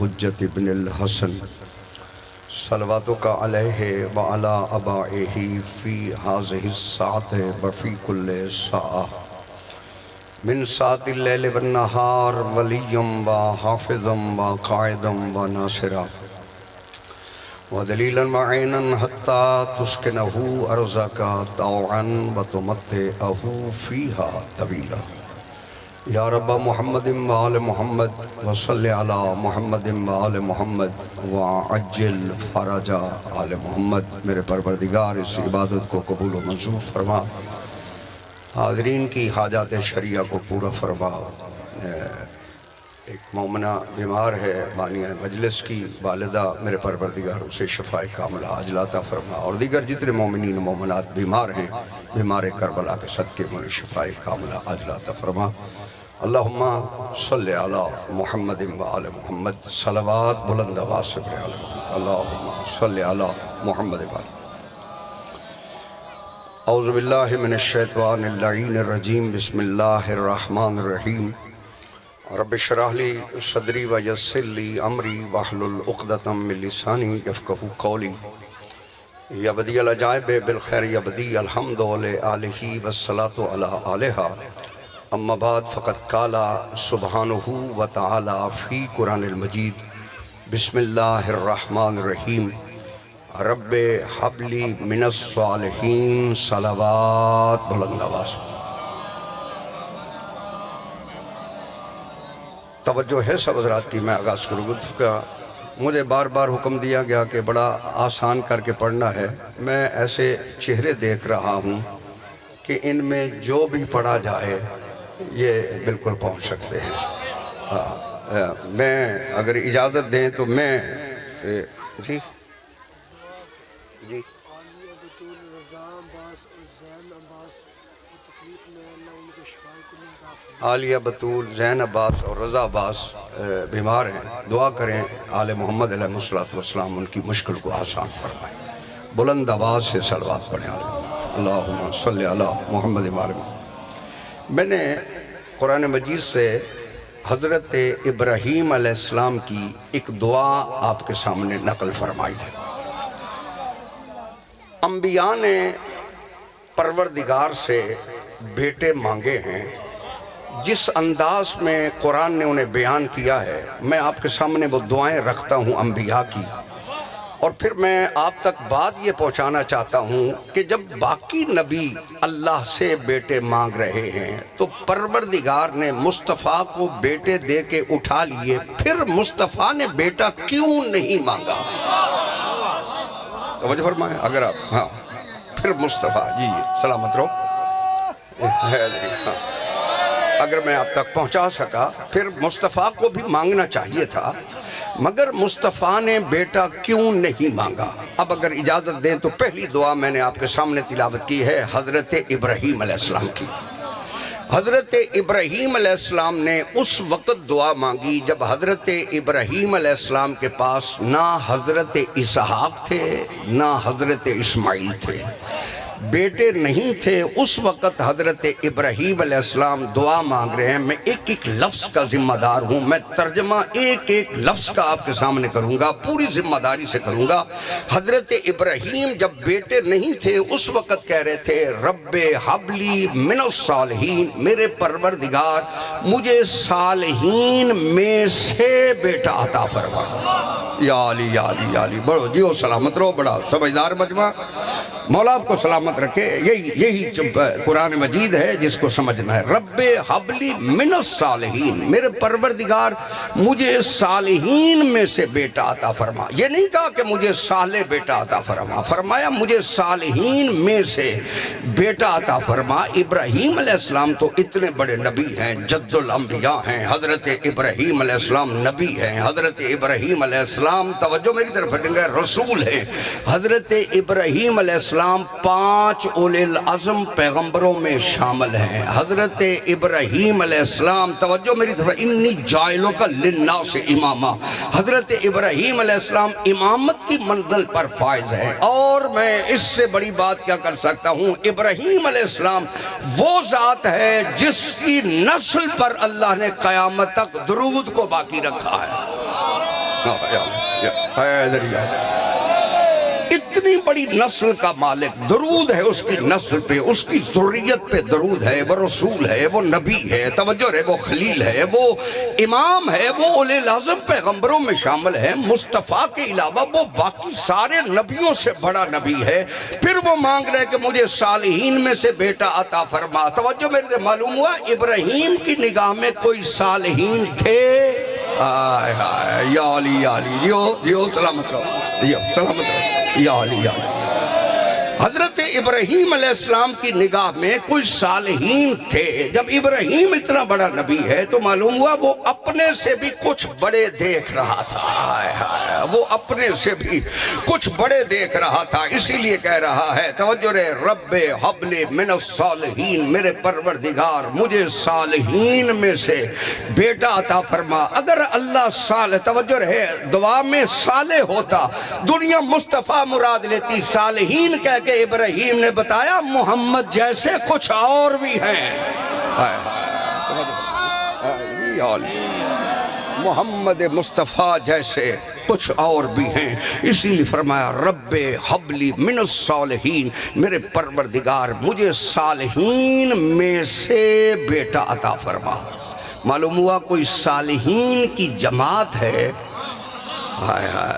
حجت ابن الحسن صلواتک علیہ وعلا ابائہ فی ہذہ الساعۃ وفی کل ساعہ من ساعت اللیل والنہار ولیم و حافظا و قائدا و ناصرا ودلیلا معینا حتی تسکنہ ارضک طوعا و تمتعہ فیہا طویلا یا رب محمد و آل محمد وصلی علی محمد و آل محمد وعجل فرج آل محمد۔ میرے پروردگار اس عبادت کو قبول و منظور فرما، حاضرین کی حاجات شریعہ کو پورا فرما۔ ایک مومنہ بیمار ہے، بانی مجلس کی والدہ، میرے پروردگار اسے شفاء کاملہ عاجلہ عطا فرما، اور دیگر جتنے مومنین و مومنات بیمار ہیں، بیمار کربلا کے صدقے میں شفاء کاملہ عاجلہ عطا فرما۔ اللہم صلی علی محمد و آل محمد، صلوات بلند آواز سے پڑھیں اللہم صلی علی محمد و آل۔ اعوذ باللہ من الشیطان اللعین الرجیم، بسم اللہ الرحمن الرحیم۔ رب اشرح لی صدری ویسر لی امری واحلل عقدۃ من لسانی یفقہوا قولی۔ یا بدیع العجائب بالخیر یا بدیع الحمد لآلہ والصلاة علی آلہا، اما بعد فقد قال سبحانہ وتعالی فی قرآن المجید، بسم اللہ الرحمن الرحیم۔ رب حب لی من الصالحین، صلوات بلند آواز۔ توجہ ہے سب حضرات کی، میں آغاز کروں گا۔ مجھے بار بار حکم دیا گیا کہ بڑا آسان کر کے پڑھنا ہے۔ میں ایسے چہرے دیکھ رہا ہوں کہ ان میں جو بھی پڑھا جائے یہ بالکل پہنچ سکتے ہیں۔ میں اگر اجازت دیں تو میں جی عالیہ بطول، زین عباس اور رضا عباس بیمار ہیں، دعا کریں آل محمد علیہ السلام ان کی مشکل کو آسان فرمائے۔ بلند آواز سے صلوات پڑھیں اللہم صلی علی محمد و آل محمد۔ میں نے قرآن مجید سے حضرت ابراہیم علیہ السلام کی ایک دعا آپ کے سامنے نقل فرمائی ہے۔ انبیاء نے پروردگار سے بیٹے مانگے ہیں، جس انداز میں قرآن نے انہیں بیان کیا ہے، میں آپ کے سامنے وہ دعائیں رکھتا ہوں انبیاء کی، اور پھر میں آپ تک بات یہ پہنچانا چاہتا ہوں کہ جب باقی نبی اللہ سے بیٹے مانگ رہے ہیں تو پروردگار نے مصطفیٰ کو بیٹے دے کے اٹھا لیے، پھر مصطفیٰ نے بیٹا کیوں نہیں مانگا؟ توجہ فرمائیں اگر آپ، ہاں پھر مصطفیٰ، جی سلامت رہو، اگر میں آپ تک پہنچا سکا، پھر مصطفیٰ کو بھی مانگنا چاہیے تھا، مگر مصطفیٰ نے بیٹا کیوں نہیں مانگا؟ اب اگر اجازت دیں تو پہلی دعا میں نے آپ کے سامنے تلاوت کی ہے حضرت ابراہیم علیہ السلام کی۔ حضرت ابراہیم علیہ السلام نے اس وقت دعا مانگی جب حضرت ابراہیم علیہ السلام کے پاس نہ حضرت اسحاق تھے نہ حضرت اسماعیل تھے، بیٹے نہیں تھے۔ اس وقت حضرت ابراہیم علیہ السلام دعا مانگ رہے ہیں۔ میں ایک ایک لفظ کا ذمہ دار ہوں، میں ترجمہ ایک ایک لفظ کا آپ کے سامنے کروں گا، پوری ذمہ داری سے کروں گا۔ حضرت ابراہیم جب بیٹے نہیں تھے اس وقت کہہ رہے تھے رب حب لی من الصالحین، میرے پروردگار مجھے صالحین میں سے بیٹا عطا فرما۔ یا علی یا علی یا علی، بڑھو جیو سلامت رہو، بڑا سمجھدار مجمع، مولا آپ کو سلامت رکھے۔ یہی قرآن مجید ہے جس کو سمجھنا ہے۔ رب حب لی من الصالحین، میرے پروردگار مجھے صالحین میں سے بیٹا عطا فرما۔ یہ نہیں کہا کہ مجھے صالح بیٹا عطا فرما، فرمایا مجھے صالحین میں سے بیٹا عطا فرما۔ ابراہیم علیہ السلام تو اتنے بڑے نبی ہیں، جد الانبیاء ہیں، حضرت ابراہیم علیہ السلام نبی ہیں، حضرت ابراہیم علیہ السلام توجہ میری طرف ہٹیں، رسول ہیں۔ حضرت ابراہیم علیہ السلام 5 اولی العزم پیغمبروں میں شامل ہیں۔ حضرت ابراہیم علیہ السلام توجہ میری طرف، انی جائلک للناس اماما، حضرت ابراہیم علیہ السلام امامت کی منزل پر فائز ہیں۔ اور میں اس سے بڑی بات کیا کر سکتا ہوں؟ ابراہیم علیہ السلام وہ ذات ہے جس کی نسل پر اللہ نے قیامت تک درود کو باقی رکھا ہے۔ حیدری اتنی بڑی نسل کا مالک، درود ہے اس کی نسل پہ، اس کی ذریت پہ درود ہے، وہ رسول ہے، وہ نبی ہے، توجہ ہے، وہ خلیل ہے، وہ امام ہے، وہ اولی العزم پیغمبروں میں شامل ہے، مصطفیٰ کے علاوہ وہ باقی سارے نبیوں سے بڑا نبی ہے، پھر وہ مانگ رہے کہ مجھے صالحین میں سے بیٹا عطا فرما۔ توجہ میرے سے معلوم ہوا ابراہیم کی نگاہ میں کوئی صالحین تھے؟ آئے آئے یا علی یا علی، جیو سلامت رہو، جیو سلامت رہو یا علی یا علی۔ حضرت ابراہیم علیہ السلام کی نگاہ میں کوئی صالحین تھے۔ جب ابراہیم اتنا بڑا نبی ہے تو معلوم ہوا وہ اپنے سے بھی کچھ بڑے دیکھ رہا تھا، وہ اپنے سے بھی کچھ بڑے دیکھ رہا تھا، اسی لیے کہہ رہا ہے توجہ رہے، رب حبل من الصالحین، میرے پروردگار مجھے صالحین میں سے بیٹا عطا فرما۔ اگر اللہ صالح، توجہ رہے، دعا میں صالح ہوتا دنیا مصطفیٰ مراد لیتی، صالحین کہہ کہ ابراہیم نے بتایا محمد جیسے کچھ اور بھی ہیں، محمد مصطفیٰ جیسے کچھ اور بھی ہیں، اسی لیے فرمایا رب حبلی من الصالحین، میرے پروردگار مجھے صالحین میں سے بیٹا عطا فرما۔ معلوم ہوا کوئی صالحین کی جماعت ہے،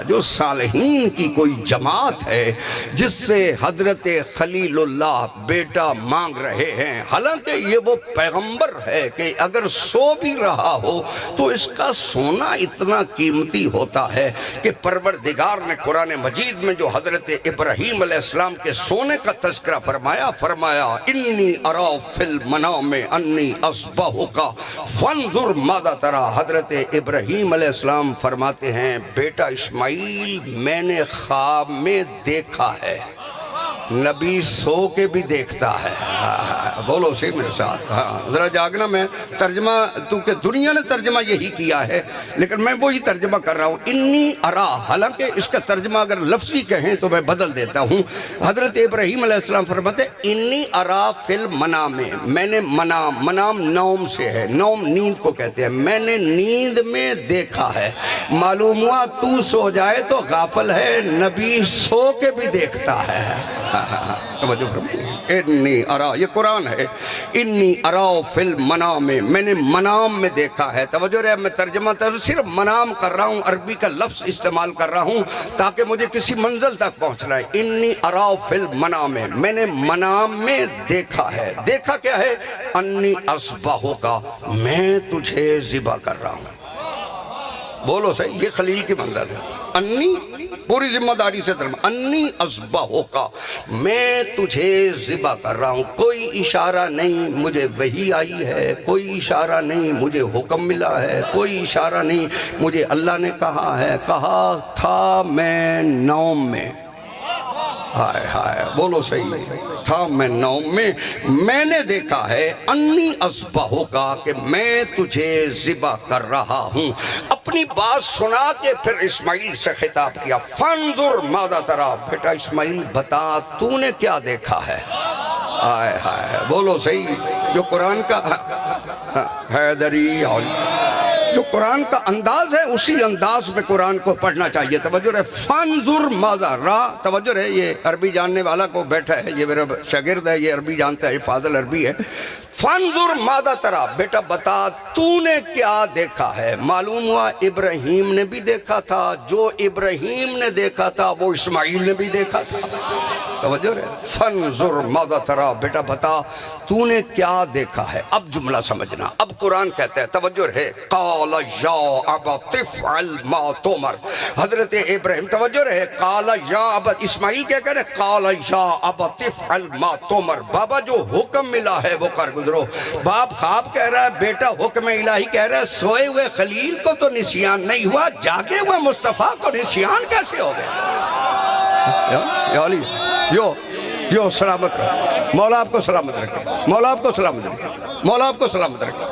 جو صالحین کی کوئی جماعت ہے جس سے حضرت خلیل اللہ بیٹا مانگ رہے ہیں، حالانکہ یہ وہ پیغمبر ہے کہ اگر سو بھی رہا ہو تو اس کا سونا اتنا قیمتی ہوتا ہے کہ پروردگار نے قرآن مجید میں جو حضرت ابراہیم علیہ السلام کے سونے کا تذکرہ فرمایا انی ارا فی المنام انی اصبحک فانظر ماذا تری۔ حضرت ابراہیم علیہ السلام فرماتے ہیں بیٹا اسماعیل میں نے خواب میں دیکھا ہے، نبی سو کے بھی دیکھتا ہے، بولو سی میرے ساتھ، ذرا جاگنا، میں ترجمہ تو کہ دنیا نے ترجمہ یہی کیا ہے لیکن میں وہی ترجمہ کر رہا ہوں، انی ارا، حالانکہ اس کا ترجمہ اگر لفظی کہیں تو میں بدل دیتا ہوں۔ حضرت ابراہیم علیہ السلام فرماتے ہیں انی ارا فی المنام، میں نے منام نوم سے ہے، نوم نیند کو کہتے ہیں، میں نے نیند میں دیکھا ہے۔ معلوم ہوا تو سو جائے تو غافل ہے، نبی سو کے بھی دیکھتا ہے۔ توجہ فرمائیے، انی ارا، یہ قرآن ہے، انی ارا فی المنام، میں نے منام میں دیکھا ہے۔ توجہ رہے، میں ترجمہ صرف منام کر رہا ہوں، عربی کا لفظ استعمال کر رہا ہوں تاکہ مجھے کسی منزل تک پہنچنا ہے۔ انی ارا فی المنام، میں نے منام میں دیکھا ہے۔ دیکھا کیا ہے؟ انی اصبحک، میں تجھے ذبح کر رہا ہوں۔ بولو صحیح، یہ خلیل کی منزل ہے، انی پوری ذمہ داری سے ترجمہ، انی اصبحک، میں تجھے ذبح کر رہا ہوں۔ کوئی اشارہ نہیں مجھے وحی آئی ہے، کوئی اشارہ نہیں مجھے حکم ملا ہے، کوئی اشارہ نہیں مجھے اللہ نے کہا ہے، کہا تھا میں نوم میں، ہائے ہائے بولو صحیح، تھا میں نوم میں نے دیکھا ہے، انی اصبحک، کہ میں تجھے ذبح کر رہا ہوں۔ اپنی بات سنا کے پھر اسماعیل سے خطاب کیا، فانظر ماذا تری، بیٹا اسماعیل بتا تو نے کیا دیکھا ہے۔ آئے ہائے بولو صحیح، جو قرآن کا حیدری، جو قرآن کا انداز ہے اسی انداز میں قرآن کو پڑھنا چاہیے۔ توجہ رہے، فانظر ماذا را، توجہ رہے، یہ عربی جاننے والا کو بیٹھا ہے، یہ میرا شاگرد ہے، یہ عربی جانتا ہے، یہ فاضل عربی ہے۔ فانظر ماذا تری، بیٹا بتا تو نے کیا دیکھا ہے۔ معلوم ہوا ابراہیم نے بھی دیکھا تھا، جو ابراہیم نے دیکھا تھا وہ اسماعیل نے بھی دیکھا تھا۔ توجہ رہے، فانظر ماذا تری، بیٹا بتا تو نے کیا دیکھا ہے۔ اب جملہ سمجھنا، اب قرآن کہتا ہے، توجہ رہے، قال یا ابت افعل ما تؤمر، حضرت ابراہیم، توجہ رہے، قال یا ابت، اسماعیل کیا کہہ رہے، قال یا ابت افعل ما تؤمر، بابا جو حکم ملا ہے وہ کر گزرو۔ باپ خواب کہہ رہا ہے، بیٹا حکم الہی کہہ رہا ہے، سوئے ہوئے خلیل کو تو نسیان نہیں ہوا، جاگے ہوئے مصطفیٰ کو نسیان کیسے ہو گیا؟ یا علی، جو سلامت رکھے، مولا آپ کو سلامت رکھے، مولا آپ کو سلامت رکھے، مولا آپ کو سلامت رکھے۔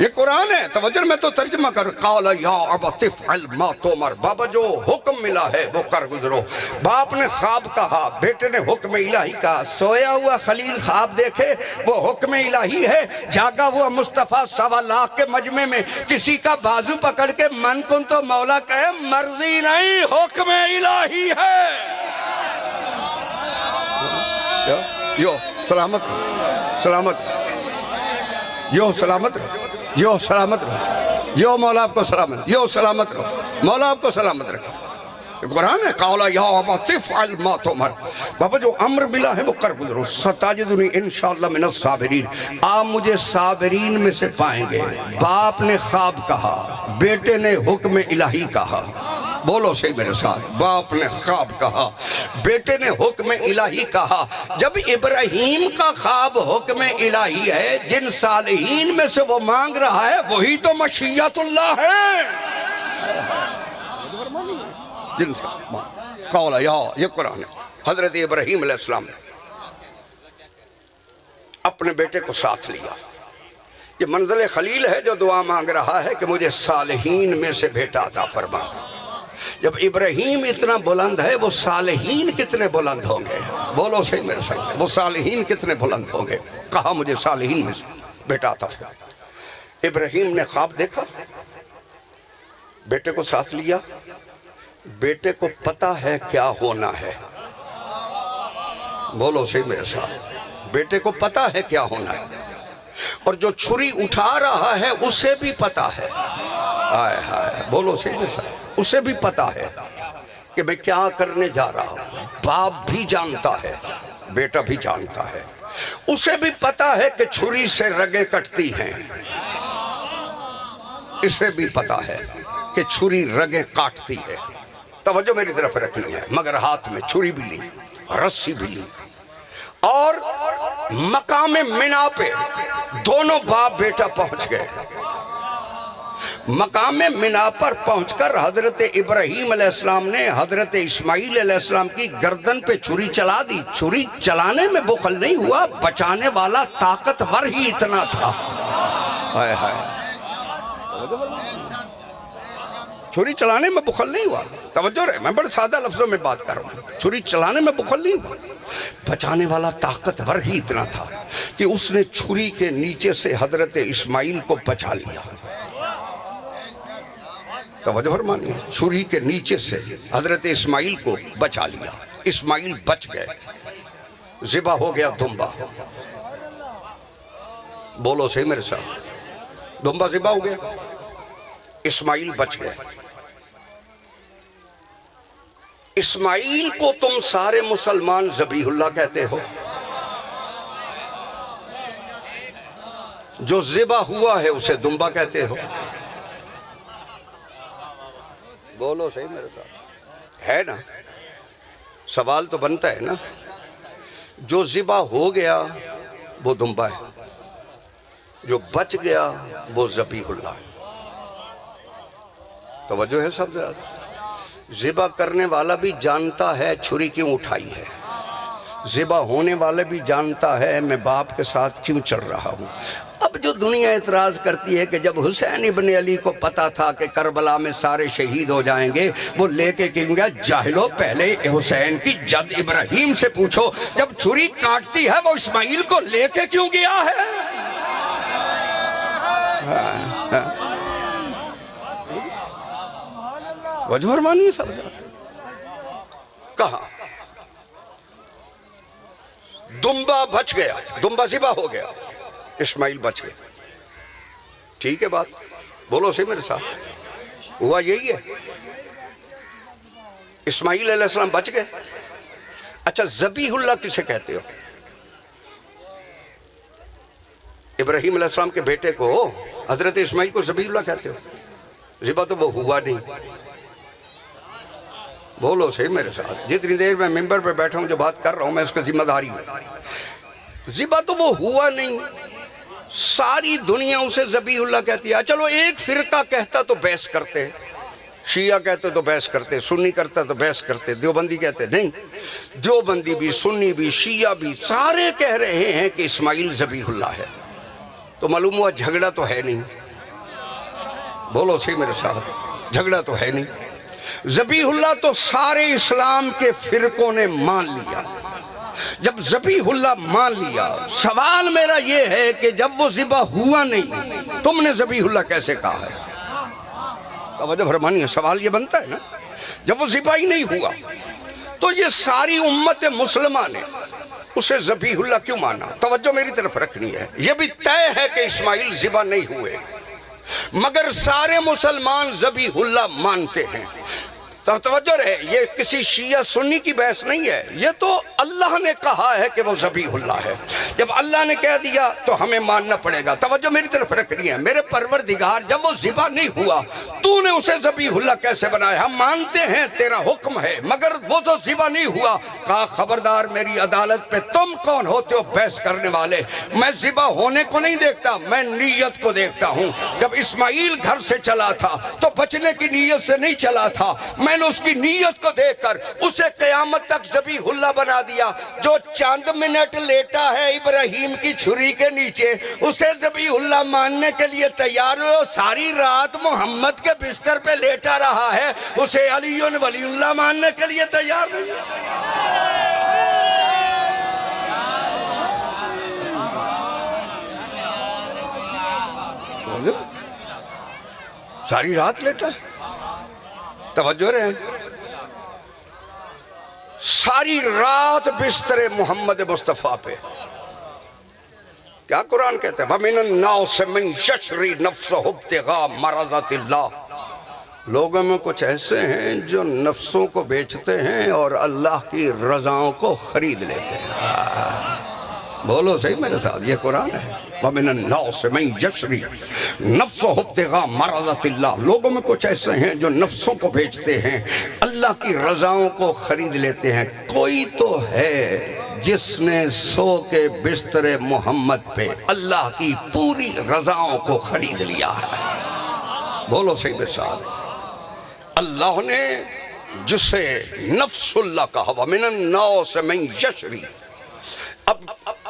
یہ قرآن ہے، توجہ میں تو ترجمہ کر. قال یا ابت افعل ما تؤمر، بابا جو حکم ملا ہے وہ کر گزرو. باپ نے خواب کہا، بیٹے نے حکم الہی کہا. سویا ہوا خلیل خواب دیکھے وہ حکم الہی ہے، جاگا ہوا مصطفیٰ 1.25 لاکھ کے مجمع میں کسی کا بازو پکڑ کے من کن تو مولا کہے مرضی نہیں، حکم الہی ہے. یو سلامت رہو، سلامت رہو، یو سلامت رہو، یو سلامت رہو، یو مولا آپ کو سلامت، یو سلامت رہو، مولا آپ کو سلامت رکھو. قرآن ہے قال یا ابت افعل ما تؤمر، بابا جو امر ملا ہے وہ کر گزرو. ستجدنی انشاءاللہ من الصابرین، آپ مجھے صابرین میں سے پائیں گے. باپ نے خواب کہا، بیٹے نے حکم الہی کہا. بولو صحیح میرے ساتھ، باپ نے خواب کہا، بیٹے نے حکم الہی کہا. جب ابراہیم کا خواب حکم الہی ہے، جن صالحین میں سے وہ مانگ رہا ہے وہی تو مشیت اللہ ہے. جن سے قال یا، یہ قرآن ہے. حضرت ابراہیم علیہ السلام نے اپنے بیٹے کو ساتھ لیا. یہ منزل خلیل ہے جو دعا مانگ رہا ہے کہ مجھے صالحین میں سے بیٹا عطا فرما. جب ابراہیم اتنا بلند ہے وہ صالحین کتنے بلند ہوں گے؟ بولو صحیح میرے ساتھ، وہ صالحین کتنے بلند ہوں گے؟ کہا مجھے صالحین میں سے بیٹا عطا فرما. ابراہیم نے خواب دیکھا، بیٹے کو ساتھ لیا. بیٹے کو پتا ہے کیا ہونا ہے. بولو صحیح میرے ساتھ، بیٹے کو پتا ہے کیا ہونا ہے. اور جو چھری اٹھا رہا ہے اسے بھی پتا ہے. آئے ہائے، بولو صحیح میرے ساتھ، اسے بھی پتا ہے کہ میں کیا کرنے جا رہا ہوں. باپ بھی جانتا ہے، بیٹا بھی جانتا ہے. اسے بھی پتا ہے کہ چھری سے رگیں کٹتی ہیں. اسے بھی پتا ہے کہ چھری رگیں کاٹتی ہے. توجہ میری طرف رکھنی ہے. مگر ہاتھ میں چھری بھی لی، رسی بھی لی، اور مقام منا پہ دونوں باپ بیٹا پہنچ گئے. مقام منا پر پہنچ کر حضرت ابراہیم علیہ السلام نے حضرت اسماعیل علیہ السلام کی گردن پہ چھری چلا دی. چھری چلانے میں بخل نہیں ہوا، بچانے والا طاقتور ہی اتنا تھا. ہائے ہائے، چھری چلانے میں بخل نہیں ہوا. توجہ رہے، میں بڑے سادہ لفظوں میں بات کر رہا ہوں. چھری چلانے میں بخل نہیں ہوا، بچانے والا طاقتور ہی اتنا تھا کہ اس نے چھری کے نیچے سے حضرت اسماعیل کو بچا لیا. توجہ فرمانی ہے، چھری کے نیچے سے حضرت اسماعیل کو بچا لیا. اسماعیل بچ گئے. ذبح ہو گیا دمبا. بولو صحیح میرے ساتھ، دمبا ذبح ہو گیا، اسماعیل بچ گئے. اسماعیل کو تم سارے مسلمان ذبیح اللہ کہتے ہو. جو ذبح ہوا ہے اسے دمبا کہتے ہو. بولو صحیح میرے ساتھ، ہے نا؟ سوال تو بنتا ہے نا. جو ذبح ہو گیا وہ دمبا ہے، جو بچ گیا وہ ذبیح اللہ ہے. توجہ ہے سب زیادہ. ذبح کرنے والا بھی جانتا ہے چھری کیوں اٹھائی ہے، ذبح ہونے والے بھی جانتا ہے میں باپ کے ساتھ کیوں چل رہا ہوں. اب جو دنیا اعتراض کرتی ہے کہ جب حسین ابن علی کو پتا تھا کہ کربلا میں سارے شہید ہو جائیں گے، وہ لے کے کیوں گیا؟ جاہلو، پہلے حسین کی جد ابراہیم سے پوچھو، جب چھری کاٹتی ہے وہ اسماعیل کو لے کے کیوں گیا ہے؟ وجہ فرمانی ہے سب سے. کہا دمبا بچ گیا، دمبا ذبح ہو گیا، اسماعیل بچ گئے. ٹھیک ہے بات؟ بولو صحیح میرے ساتھ، ہوا یہی ہے. اسماعیل علیہ السلام بچ گئے. اچھا ذبیح اللہ کسے کہتے ہو؟ ابراہیم علیہ السلام کے بیٹے کو، حضرت اسماعیل کو ذبیح اللہ کہتے ہو. ذبح تو وہ ہوا نہیں. بولو صحیح میرے ساتھ. جتنی دیر میں ممبر پہ بیٹھا ہوں جو بات کر رہا ہوں میں اس کا ذمہ داری ہوں. ذبح تو وہ ہوا نہیں، ساری دنیا اسے ذبیح اللہ کہتی ہے. چلو ایک فرقہ کہتا تو بحث کرتے، شیعہ کہتے تو بحث کرتے، سنی کرتا تو بحث کرتے، دیوبندی کہتے نہیں. دیوبندی بھی، سنی بھی، شیعہ بھی سارے کہہ رہے ہیں کہ اسماعیل ذبیح اللہ ہے. تو معلوم ہوا جھگڑا تو ہے نہیں. بولو صحیح میرے ساتھ، جھگڑا تو ہے نہیں۔ ذبیح اللہ تو سارے اسلام کے فرقوں نے مان لیا۔ جب ذبیح اللہ مان لیا، سوال میرا یہ ہے کہ جب وہ ذبح ہوا نہیں، تم نے ذبیح اللہ کیسے کہا ہے؟ توجہ فرمانی، سوال یہ بنتا ہے نا، جب وہ ذبح ہی نہیں ہوا تو یہ ساری امت مسلمہ نے اسے ذبیح اللہ کیوں مانا؟ توجہ میری طرف رکھنی ہے۔ یہ بھی طے ہے کہ اسماعیل ذبح نہیں ہوئے، مگر سارے مسلمان ذبیح اللہ مانتے ہیں۔ تو توجہ رہے، یہ کسی شیعہ سنی کی بحث نہیں ہے، یہ تو اللہ نے کہا ہے کہ وہ ذبیح اللہ ہے۔ جب اللہ نے کہہ دیا تو ہمیں ماننا پڑے گا۔ توجہ میری طرف رکھنی ہے، میرے پروردگار جب وہ ذبح نہیں ہوا تو نے اسے ذبیح اللہ کیسے بنایا؟ ہم مانتے ہیں تیرا حکم ہے، مگر وہ تو ذبح نہیں ہوا۔ کہا خبردار میری عدالت پہ تم کون ہوتے ہو بحث کرنے والے؟ میں ذبح ہونے کو نہیں دیکھتا، میں نیت کو دیکھتا ہوں۔ جب اسماعیل گھر سے چلا تھا تو بچنے کی نیت سے نہیں چلا تھا، میں نے اس کی نیت کو دیکھ کر اسے قیامت تک ذبیح اللہ بنا دیا۔ جو چند منٹ لیٹا ہے ابراہیم کی چھری کے نیچے، اسے ذبیح اللہ ماننے کے لیے تیار ہو۔ ساری رات محمد کے بستر پہ لیٹا رہا ہے، اسے علی ولی اللہ ماننے کے لیے تیار نہیں۔ ساری رات لیٹا ہے، توجہ رہے، ساری رات بستر محمد مصطفیٰ پہ۔ کیا قرآن کہتے ہیں؟ وَمِنَ النَّاسِ مَن يَشْرِي نَفْسَهُ ابْتِغَاءَ مَرْضَاتِ اللَّهِ۔ لوگوں میں کچھ ایسے ہیں جو نفسوں کو بیچتے ہیں اور اللہ کی رضاؤں کو خرید لیتے ہیں۔ بولو صحیح میرے ساتھ، یہ قرآن ہے۔ وَمِنَ النَّاسِ مَن يَشْرِي نَفْسَهُ ابْتِغَاءَ مَرْضَاتِ اللَّهِ۔ لوگوں میں کچھ ایسے ہیں جو نفسوں کو بیچتے ہیں، اللہ کی رضاؤں کو خرید لیتے ہیں۔ کوئی تو ہے جس نے سو کے بستر محمد پہ اللہ کی پوری رضاؤں کو خرید لیا ہے۔ بولو صحیح میرے ساتھ، اللہ نے جسے نفس اللہ کہا، وَمِنَ النَّاسِ مَن يَشْرِي۔ اب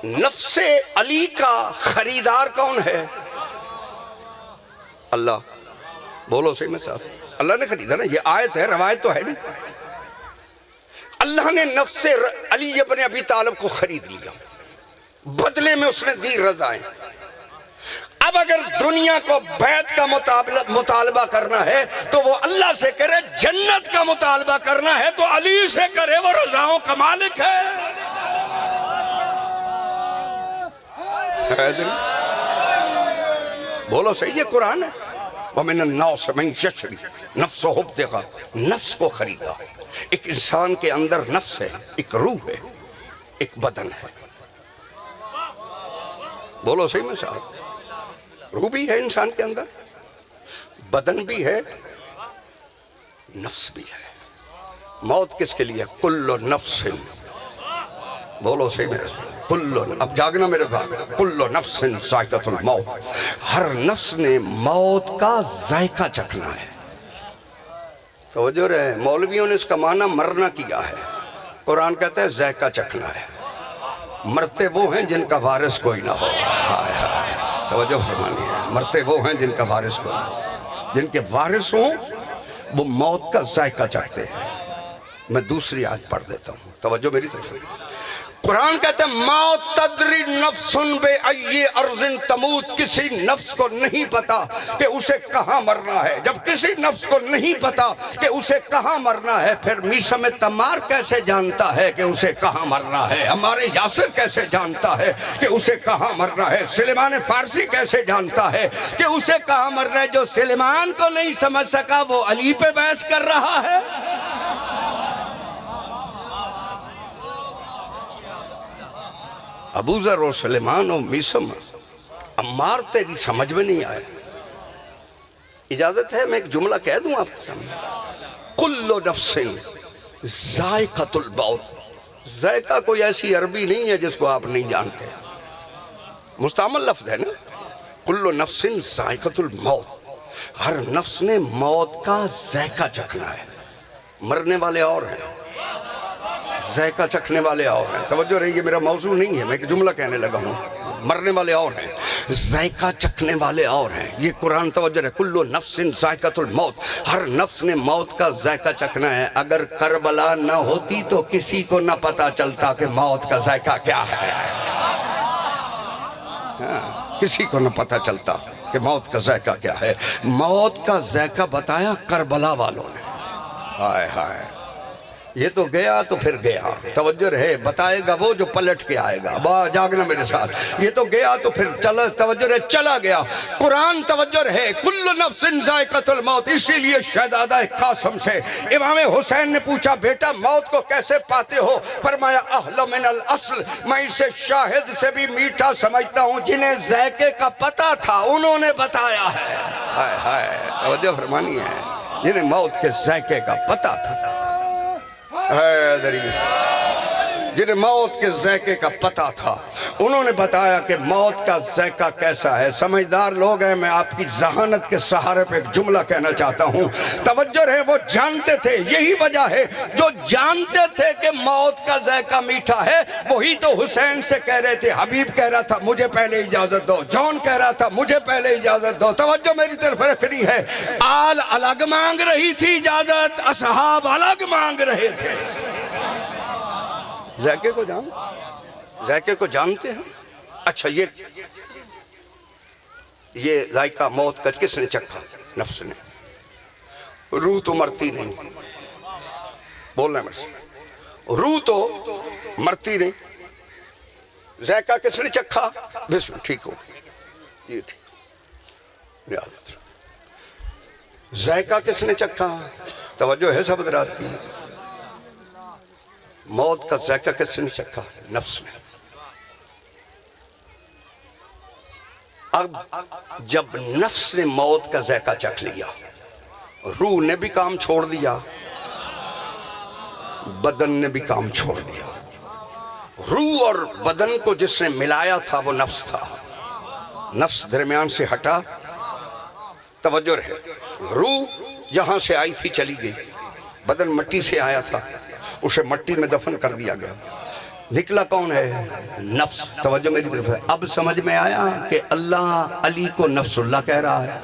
نفس علی کا خریدار کون ہے؟ اللہ۔ بولو صحیح میں صاحب، اللہ نے خریدا نا، یہ آیت ہے، روایت تو ہے نا۔ اللہ نے نفس علی ابن ابی طالب کو خرید لیا، بدلے میں اس نے دی رضائیں۔ اب اگر دنیا کو بیعت کا مطالبہ کرنا ہے تو وہ اللہ سے کرے، جنت کا مطالبہ کرنا ہے تو علی سے کرے، وہ رضاؤں کا مالک ہے۔ بولو صحیح، یہ قرآن ہے۔ وَمِنَ النَّاسِ مَن يَشْرِي نَفْسَهُ ابْتِغَاءَ، نفس کو خریدا۔ ایک انسان کے اندر نفس ہے، ایک روح ہے، ایک بدن ہے۔ بولو صحیح میں صاحب، روح بھی ہے انسان کے اندر، بدن بھی ہے، نفس بھی ہے۔ موت کس کے لیے؟ کل نفس، بولو صحیح میرے سے، اب جاگنا میرے بھائی، کل نفس ذائقۃ الموت، ہر نفس نے موت کا ذائقہ چکھنا ہے۔ توجہ رہے، مولویوں نے اس کا معنی مرنا کیا ہے، قرآن کہتا ہے ذائقہ چکھنا ہے۔ مرتے وہ ہیں جن کا وارث کوئی نہ ہو، توجہ فرمانی ہے، مرتے وہ ہیں جن کا وارث کوئی نہ ہو، جن کے وارث ہوں وہ موت کا ذائقہ چکھتے ہیں۔ میں دوسری آیت پڑھ دیتا ہوں، توجہ میری طرف۔ قرآن کہتا ہے ما تدری نفس بأی ارض تموت، کسی نفس کو نہیں پتا کہ اسے کہاں مرنا ہے۔ جب کسی نفس کو نہیں پتا کہ اسے کہاں مرنا ہے، پھر میثم تمار کیسے جانتا ہے کہ اسے کہاں مرنا ہے؟ ہمارے یاسر کیسے جانتا ہے کہ اسے کہاں مرنا ہے؟ سلیمان فارسی کیسے جانتا ہے کہ اسے کہاں مرنا ہے؟ جو سلیمان کو نہیں سمجھ سکا وہ علی پہ بحث کر رہا ہے۔ ابو ذر و سلیمان و میثم، عمار تیری سمجھ میں نہیں آئے۔ اجازت ہے میں ایک جملہ کہہ دوں آپ کے سامنے؟ کل نفس ذائقۃ الموت۔ ذائقہ کوئی ایسی عربی نہیں ہے جس کو آپ نہیں جانتے، مستعمل لفظ ہے نا۔ کل نفس ذائقۃ الموت، ہر نفس نے موت کا ذائقہ چکھنا ہے۔ مرنے والے اور ہیں، ذائقہ چکھنے والے اور ہیں۔ توجہ رہی، یہ میرا موضوع نہیں ہے، میں ایک جملہ کہنے لگا ہوں۔ مرنے والے اور ہیں، ذائقہ چکھنے والے اور ہیں. یہ قرآن توجہ ہے. کل نفس ذائقۃ الموت، ہر نفس نے موت کا ذائقہ چکھنا ہے. اگر کربلا نہ ہوتی تو کسی کو نہ پتا چلتا کہ موت کا ذائقہ کیا ہے. کسی کو نہ پتا چلتا کہ موت کا ذائقہ کیا ہے. موت کا ذائقہ بتایا کربلا والوں نے. ہائے ہائے، یہ تو گیا تو پھر گیا. توجہ رہے، بتائے گا وہ جو پلٹ کے آئے گا. جاگنا میرے ساتھ. یہ تو گیا تو پھر چلا، توجہ رہے، چلا گیا. قرآن توجہ رہے، کل نفس ذائقۃ الموت. اسی لیے شہزادہ قاسم سے امام حسین نے پوچھا بیٹا موت کو کیسے پاتے ہو؟ فرمایا احلی من الاصل، میں اسے شاہد سے بھی میٹھا سمجھتا ہوں. جنہیں ذائقے کا پتہ تھا انہوں نے بتایا ہے. ہائے ہائے، توجہ فرمانی ہے. جنہیں موت کے ذائقے کا پتہ تھا، جنہیں موت کے ذائقے کا پتہ تھا انہوں نے بتایا کہ موت کا ذائقہ کیسا ہے. سمجھدار لوگ ہیں. میں آپ کی ذہانت کے سہارے پہ ایک جملہ کہنا چاہتا ہوں. توجہ رہے، وہ جانتے تھے. یہی وجہ ہے جو جانتے تھے کہ موت کا ذائقہ میٹھا ہے وہی تو حسین سے کہہ رہے تھے. حبیب کہہ رہا تھا مجھے پہلے اجازت دو. جون کہہ رہا تھا مجھے پہلے اجازت دو. توجہ میری طرف رکھنی ہے. آل الگ مانگ رہی تھی اجازت، اصحاب الگ مانگ رہے تھے. ذائقے کو جان، ذائقے کو جانتے ہیں. اچھا، یہ ذائقہ موت کا کس نے چکھا؟ نفس نے. روح تو مرتی نہیں. بولنا ہے میرے سے. روح تو مرتی نہیں. ذائقہ کس نے چکھا؟ بسم ٹھیک ہو، یہ ٹھیک. ذائقہ کس نے چکھا؟ توجہ ہے سب حضرات کی. موت کا ذائقہ کس نے چکھا؟ نفس نے. اب جب نفس نے موت کا ذائقہ چکھ لیا، روح نے بھی کام چھوڑ دیا، بدن نے بھی کام چھوڑ دیا. روح اور بدن کو جس نے ملایا تھا وہ نفس تھا. نفس درمیان سے ہٹا. توجہ رہے، روح یہاں سے آئی تھی چلی گئی. بدن مٹی سے آیا تھا، اسے مٹی میں دفن کر دیا گیا. نکلا کون ہے؟ نفس. توجہ میری طرف ہے. اب سمجھ میں آیا کہ اللہ علی کو نفس اللہ کہہ رہا ہے،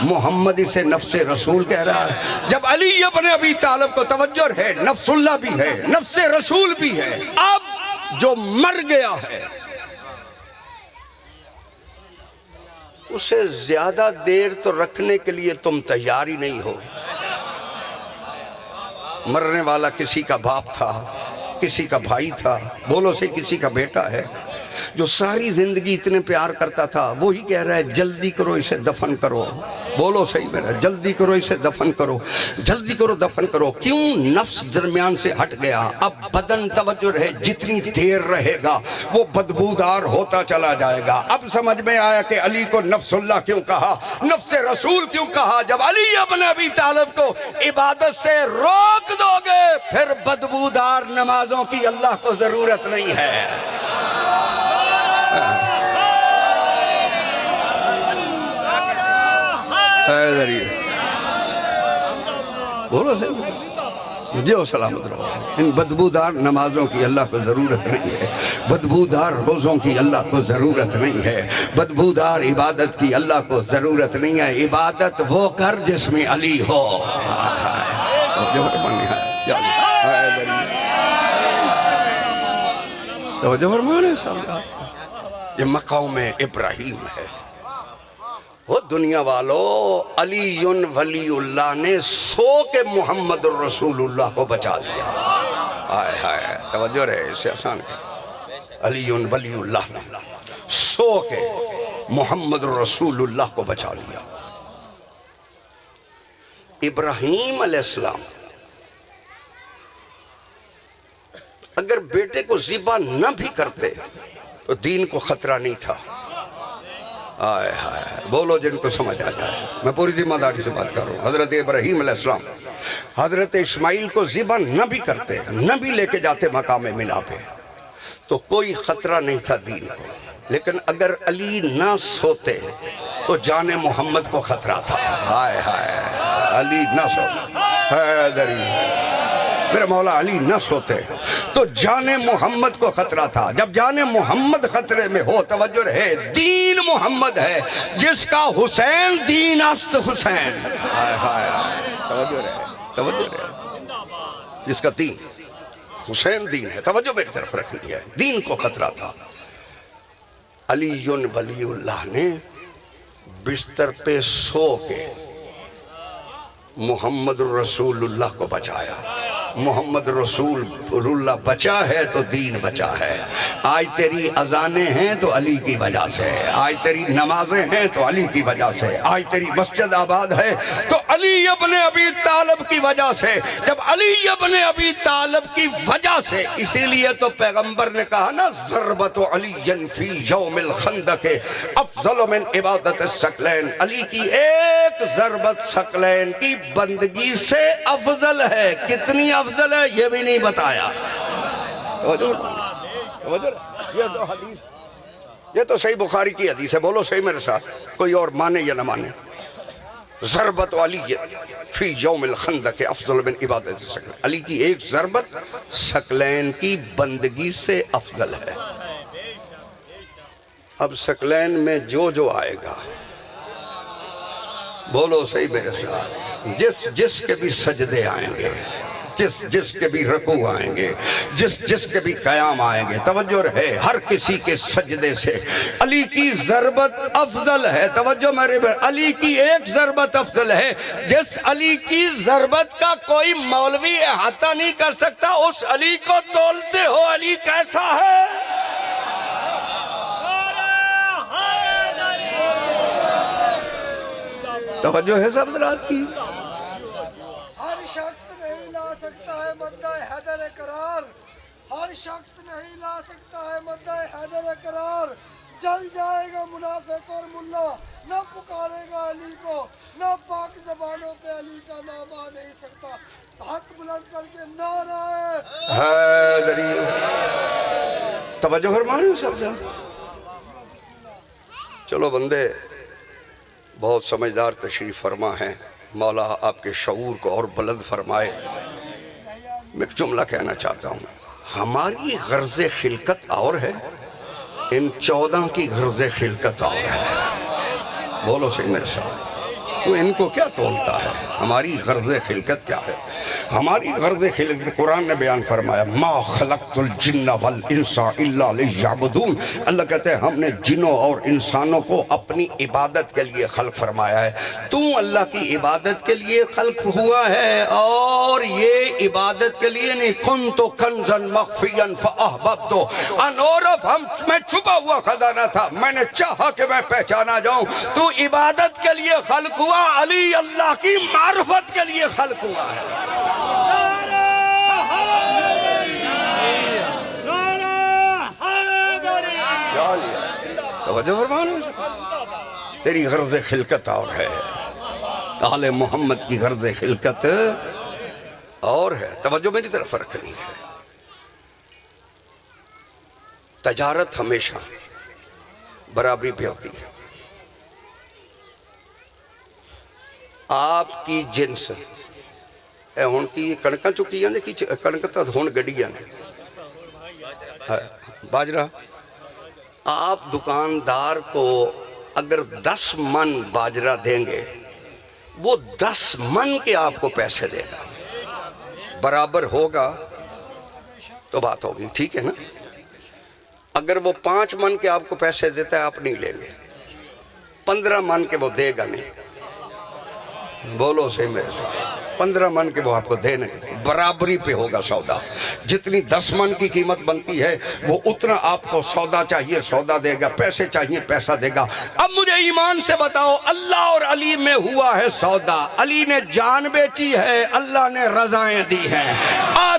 محمد اسے نفس رسول کہہ رہا ہے. جب علی ابن ابی طالب کو توجہ ہے نفس اللہ بھی ہے، نفس رسول بھی ہے. اب جو مر گیا ہے اسے زیادہ دیر تو رکھنے کے لیے تم تیار ہی نہیں ہو. مرنے والا کسی کا باپ تھا، کسی کا بھائی تھا، بولو سے کسی کا بیٹا ہے. جو ساری زندگی اتنے پیار کرتا تھا وہی کہہ رہا ہے جلدی کرو اسے دفن کرو. بولو صحیح میرا، جلدی کرو اسے دفن کرو، جلدی کرو دفن کرو. کیوں؟ نفس درمیان سے ہٹ گیا. اب بدن توجہ رہے، جتنی دیر رہے گا وہ بدبودار ہوتا چلا جائے گا. اب سمجھ میں آیا کہ علی کو نفس اللہ کیوں کہا، نفس رسول کیوں کہا. جب علی ابن ابی طالب کو عبادت سے روک دو گے پھر بدبودار نمازوں کی اللہ کو ضرورت نہیں ہے. بولو سے جو سلامت رہو. ان بدبودار نمازوں کی اللہ کو ضرورت نہیں ہے، بدبودار روزوں کی اللہ کو ضرورت نہیں ہے، بدبودار عبادت کی اللہ کو ضرورت نہیں ہے. عبادت وہ کر جس میں علی ہو. توجہ فرمانے صاحب، یہ مقام ابراہیم ہے. وہ دنیا والو، علی ولی اللہ نے سو کے محمد الرسول اللہ کو بچا لیا. آئے ہائے، توجہ رہے، اسے آسان ہے. علی ولی اللہ نے سو کے محمد الرسول اللہ کو بچا لیا. ابراہیم علیہ السلام اگر بیٹے کو ذبح نہ بھی کرتے تو دین کو خطرہ نہیں تھا. آئے ہائے، بولو جن کو سمجھ آ جائے. میں پوری ذمہ داری سے بات کر رہا ہوں. حضرت ابراہیم علیہ السلام حضرت اسماعیل کو ذبح نہ بھی کرتے، نہ بھی لے کے جاتے مقام منا پہ تو کوئی خطرہ نہیں تھا دین کو. لیکن اگر علی نہ سوتے تو جان محمد کو خطرہ تھا. ہائے ہائے، علی نہ سوتے، حیدری میرے مولا علی نہ سوتے تو جان محمد کو خطرہ تھا. جب جان محمد خطرے میں ہو، توجہ رہے، دین محمد ہے جس کا حسین دین است حسین. توجہ رہے، توجہ رہے، جس کا دین حسین دین ہے. توجہ میری طرف رکھنی ہے. دین کو خطرہ تھا. علی ولی اللہ نے بستر پہ سو کے محمد رسول اللہ کو بچایا. محمد رسول اللہ بچا ہے تو دین بچا ہے. آج تیری اذانیں ہیں تو علی کی وجہ سے، آج تیری نمازیں ہیں تو علی کی وجہ سے، آج تیری مسجد آباد ہے تو علی ابن ابی طالب کی وجہ سے. جب علی ابن ابی طالب کی وجہ سے، اسی لیے تو پیغمبر نے کہا نا، ضربت علی فی یوم الخندق افضل من عبادت الثقلین. علی کی ایک ضربت ثقلین کی بندگی سے افضل ہے. کتنی افضل ہے یہ بھی نہیں بتایا. یہ تو صحیح بخاری کی حدیث ہے. بولو صحیح میرے ساتھ، کوئی اور مانے یا نہ مانے. ضربت علی فی یوم الخندق افضل من عبادت الثقلین. علی کی ایک ضربت ثقلین کی بندگی سے افضل ہے. اب ثقلین میں جو آئے گا، بولو صحیح میرے ساتھ، جس کے بھی سجدے آئیں گے، جس کے بھی رکوع آئیں گے، جس کے بھی قیام آئیں گے، توجہ رہے، ہر کسی کے سجدے سے علی کی ضربت افضل ہے. توجہ میرے بھائی، علی کی ایک ضربت افضل ہے. جس علی کی ضربت کا کوئی مولوی احاطہ نہیں کر سکتا، اس علی کو تولتے ہو علی کیسا ہے. توجہ ہے سب حضرات کی. ہر شخص نہیں لا سکتا ہے مدعا حیدر قرار، ہر شخص نہیں لا سکتا ہے مدعا حیدر قرار. جل جائے گا منافق اور ملا، نہ پکارے گا علی کو، نہ پاک زبانوں پہ علی کا نام آ نہیں سکتا. ہاتھ بلند کر کے نعرہ حیدری. توجہ فرمائیں سب سے. چلو بندے بہت سمجھدار تشریف فرما ہیں، مولا آپ کے شعور کو اور بلند فرمائے. میں ایک جملہ کہنا چاہتا ہوں. ہماری غرض خلقت اور ہے، ان 14 کی غرض خلقت اور ہے. بولو صحیح میرے ساتھ، تو ان کو کیا تولتا ہے؟ ہماری غرض خلقت کیا ہے؟ ہماری غرض خلقت قرآن نے بیان فرمایا، ما خلقت الجن والانس الا لیعبدون. اللہ کہتے ہیں ہم نے جنوں اور انسانوں کو اپنی عبادت کے لیے خلق فرمایا ہے. تو اللہ کی عبادت کے لیے خلق ہوا ہے، اور یہ عبادت کے لیے نہیں. کنت کنزا مخفیا فاحببت ان اعرف. میں چھپا ہوا خزانہ تھا، میں نے چاہا کہ میں پہچانا جاؤں. تو عبادت کے لیے خلق ہوا، علی اللہ کی معرفت کے لیے خلق ہوا ہے. توجہ فرمانا، تیری غرض خلقت اور ہے، آل محمد کی غرض خلقت اور ہے. توجہ میری طرف رکھنی ہے. تجارت ہمیشہ برابری پہ ہوتی ہے. آپ کی جنس اے ہون کی کڑکاں چکی ہیں کہ کڑکتا ہون گڑیاں نے باجرہ. آپ دکاندار کو اگر 10 من باجرہ دیں گے، وہ 10 من کے آپ کو پیسے دے گا. برابر ہوگا تو بات ہوگی، ٹھیک ہے نا. اگر وہ 5 من کے آپ کو پیسے دیتا ہے، آپ نہیں لیں گے. 15 من کے وہ دے گا نہیں. بولو صحیح میرے ساتھ، 15 من کے وہ آپ کو دینے. برابری پہ ہوگا سودا. جتنی 10 من کی قیمت بنتی ہے، وہ اتنا آپ کو سودا چاہیے سودا دے گا، پیسے چاہیے پیسہ دے گا. اب مجھے ایمان سے بتاؤ، اللہ اور علی میں ہوا ہے سودا. علی نے جان بیچی ہے، اللہ نے رضائیں دی ہیں.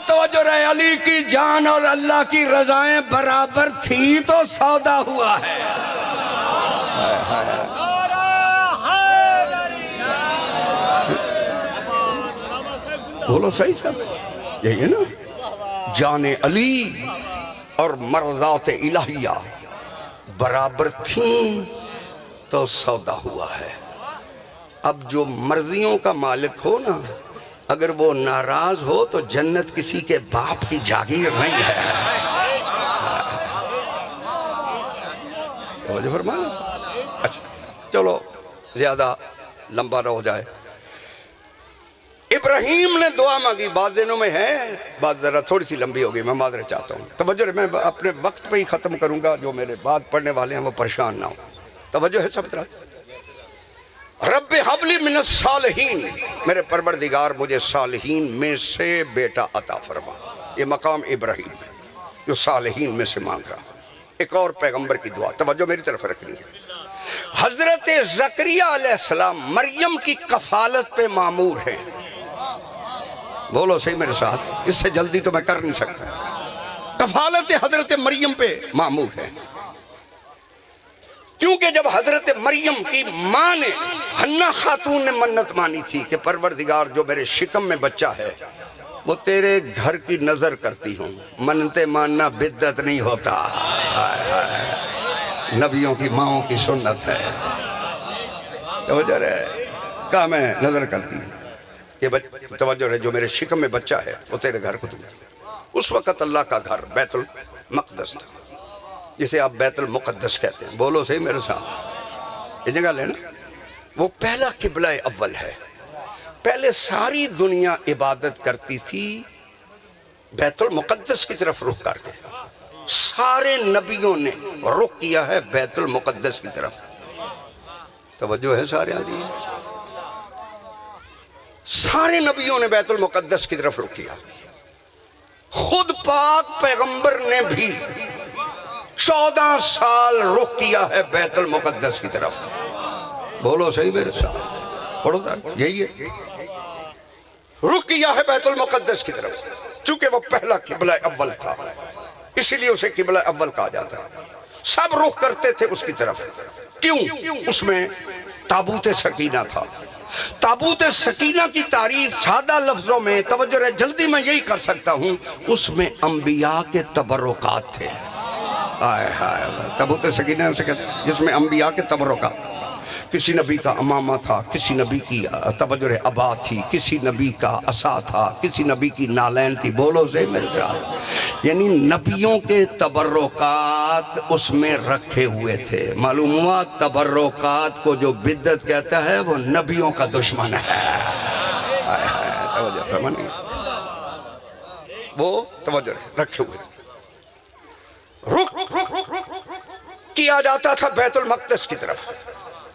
توجہ رہے، علی کی جان اور اللہ کی رضائیں برابر تھی تو سودا ہوا ہے. بولو صحیح صاحب، یہی ہے نا. جان علی اور مرضات الہیہ برابر تھیں تو سودا ہوا ہے. اب جو مرضیوں کا مالک ہو نا، اگر وہ ناراض ہو تو جنت کسی کے باپ کی جاگیر نہیں ہے. توجہ فرمانا. اچھا چلو زیادہ لمبا نہ ہو جائے. ابراہیم نے دعا مانگی، بعض دنوں میں ہے، بعض ذرا تھوڑی سی لمبی ہوگی، میں معذرت چاہتا ہوں. توجہ ہے، میں اپنے وقت پہ ہی ختم کروں گا، جو میرے بعد پڑھنے والے ہیں وہ پریشان نہ ہوں. توجہ ہے سب طرح. رب حب لی من الصالحین، میرے پروردگار مجھے صالحین میں سے بیٹا عطا فرما. یہ مقام ابراہیم ہے جو صالحین میں سے مانگ رہا. ایک اور پیغمبر کی دعا، توجہ میری طرف رکھنی ہے. حضرت زکریا علیہ السلام مریم کی کفالت پہ مامور ہیں. بولو صحیح میرے ساتھ، اس سے جلدی تو میں کر نہیں سکتا. کفالت حضرت مریم پہ مامور ہے، کیونکہ جب حضرت مریم کی ماں نے، حنا خاتون نے منت مانی تھی کہ پروردگار جو میرے شکم میں بچہ ہے وہ تیرے گھر کی نظر کرتی ہوں. منتیں ماننا بدعت نہیں ہوتا، نبیوں کی ماؤں کی سنت ہے. توجہ ہے، کہا میں نظر کرتی ہوں، یہ توجہ ہے، جو میرے شکم میں بچہ ہے وہ تیرے گھر کو دوں. اس وقت اللہ کا گھر بیت المقدس تھا، جسے آپ بیت المقدس کہتے ہیں. بولو صحیح میرے ساتھ. یہ جگہ لینا، وہ پہلا قبلہ اول ہے. پہلے ساری دنیا عبادت کرتی تھی بیت المقدس کی طرف رخ کر کے. سارے نبیوں نے رخ کیا ہے بیت المقدس کی طرف. توجہ ہے سارے آدمی، سارے نبیوں نے بیت المقدس کی طرف رخ کیا. خود پاک پیغمبر نے بھی 14 سال رخ کیا ہے بیت المقدس کی طرف. بولو صحیح میرے ساتھ، پڑھو تا یہی ہے، رخ کیا ہے بیت المقدس کی طرف. چونکہ وہ پہلا قبلہ اول تھا اسی لیے اسے قبلہ اول کہا جاتا ہے. سب رخ کرتے تھے اس کی طرف. کیوں؟ اس میں تابوت سکینہ تھا. تابوت سکینہ کی تعریف سادہ لفظوں میں، توجہ رہے جلدی میں یہی کر سکتا ہوں، اس میں انبیاء کے تبرکات تھے. تابوت سکینہ اسے کہتے ہیں جس میں انبیاء کے تبرکات. کسی نبی کا امامہ تھا، کسی نبی کی توجہ رہے عبا تھی، کسی نبی کا عصا تھا، کسی نبی کی نالین تھی. بولو زی میرے ساتھ. یعنی نبیوں کے تبرکات اس میں رکھے ہوئے تھے. معلوم ہوا تبرکات کو جو بدعت کہتا ہے وہ نبیوں کا دشمن ہے. توجہ فرمانی، وہ توجہ رکھے ہوئے رخ کیا جاتا تھا بیت المقدس کی طرف،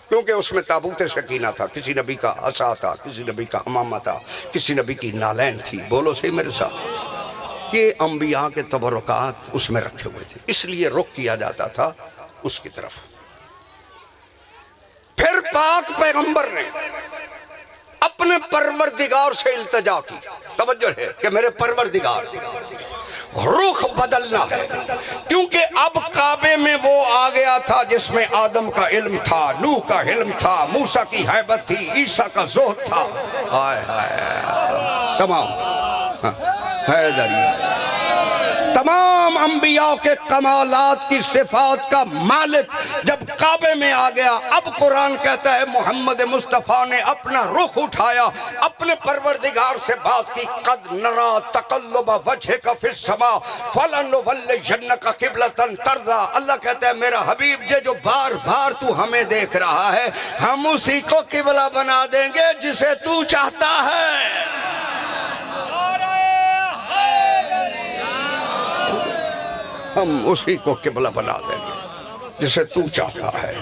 کیونکہ اس میں تابوت سکینہ تھا. کسی نبی کا عصا تھا، کسی نبی کا امامہ تھا، کسی نبی کی نالین تھی. بولو صحیح میرے ساتھ. یہ انبیاء کے تبرکات اس میں رکھے ہوئے تھے، اس لیے رخ کیا جاتا تھا اس کی طرف. پھر پاک پیغمبر نے اپنے پروردگار سے التجا کی. توجہ ہے کہ میرے پروردگار رخ بدلنا ہے، کیونکہ اب کعبے میں وہ آ گیا تھا جس میں آدم کا علم تھا، نوح کا علم تھا، موسیٰ کی ہیبت تھی، عیسیٰ کا زہد تھا. تمام حیدری، تمام انبیاء کے کمالات کی صفات کا مالک جب کعبے میں آ گیا. اب قرآن کہتا ہے محمد مصطفیٰ نے اپنا رخ اٹھایا، اپنے پروردگار سے بات کی. قد نرا تقلب وجہک فی السماء فلنولینک قبلۃ ترضیٰ. اللہ کہتا ہے میرا حبیب یہ جو بار بار تو ہمیں دیکھ رہا ہے، ہم اسی کو قبلہ بنا دیں گے جسے تو چاہتا ہے. ہم اسی کو قبلہ بنا دیں گے جسے تو چاہتا ہے.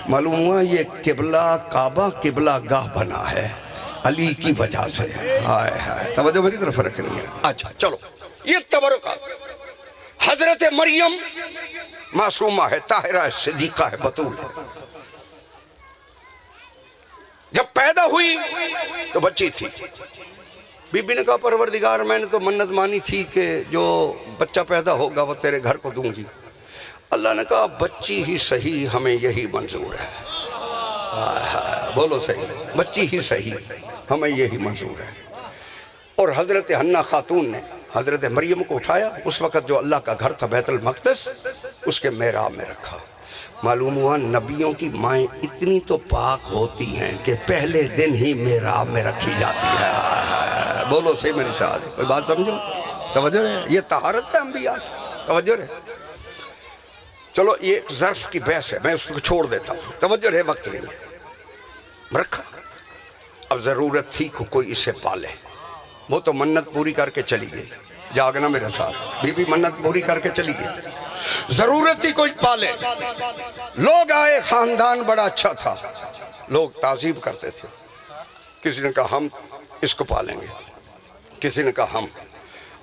معلوم ہوا یہ قبلہ کعبہ قبلہ گاہ بنا ہے علی کی وجہ سے. توجہ میری طرف رکھنی ہے. اچھا چلو، یہ تبرکات. حضرت مریم معصومہ ہے، طاہرہ ہے، صدیقہ ہے، بطول ہے. جب پیدا ہوئی تو بچی تھی. بی بی نے کہا پروردگار میں نے تو منت مانی تھی کہ جو بچہ پیدا ہوگا وہ تیرے گھر کو دوں گی. اللہ نے کہا بچی ہی صحیح، ہمیں یہی منظور ہے. بولو صحیح، بچی ہی صحیح، ہمیں یہی منظور ہے. اور حضرت حنا خاتون نے حضرت مریم کو اٹھایا. اس وقت جو اللہ کا گھر تھا بیت المقدس، اس کے محراب میں رکھا. معلوم ہوا نبیوں کی مائیں اتنی تو پاک ہوتی ہیں کہ پہلے دن ہی محراب میں رکھی جاتی ہے. بولو صحیح میرے ساتھ، کوئی بات سمجھو، توجہ رہے، یہ طہارت ہے انبیاء، توجہ رہے۔ چلو یہ ظرف کی بحث ہے، میں اس کو چھوڑ دیتا ہوں، توجہ رہے، وقت نہیں ہے رکھا۔ اب ضرورت تھی کہ کوئی اسے پالے، وہ تو منت پوری کر کے چلی گئی، جاگنا میرے ساتھ، بی بی منت پوری کر کے چلی گئی، ضرورت تھی کوئی پالے۔ لوگ آئے، خاندان بڑا اچھا تھا، لوگ تعظیم کرتے تھے، کسی نے کہا ہم اس کو پالیں گے، کسی نے کہا ہم۔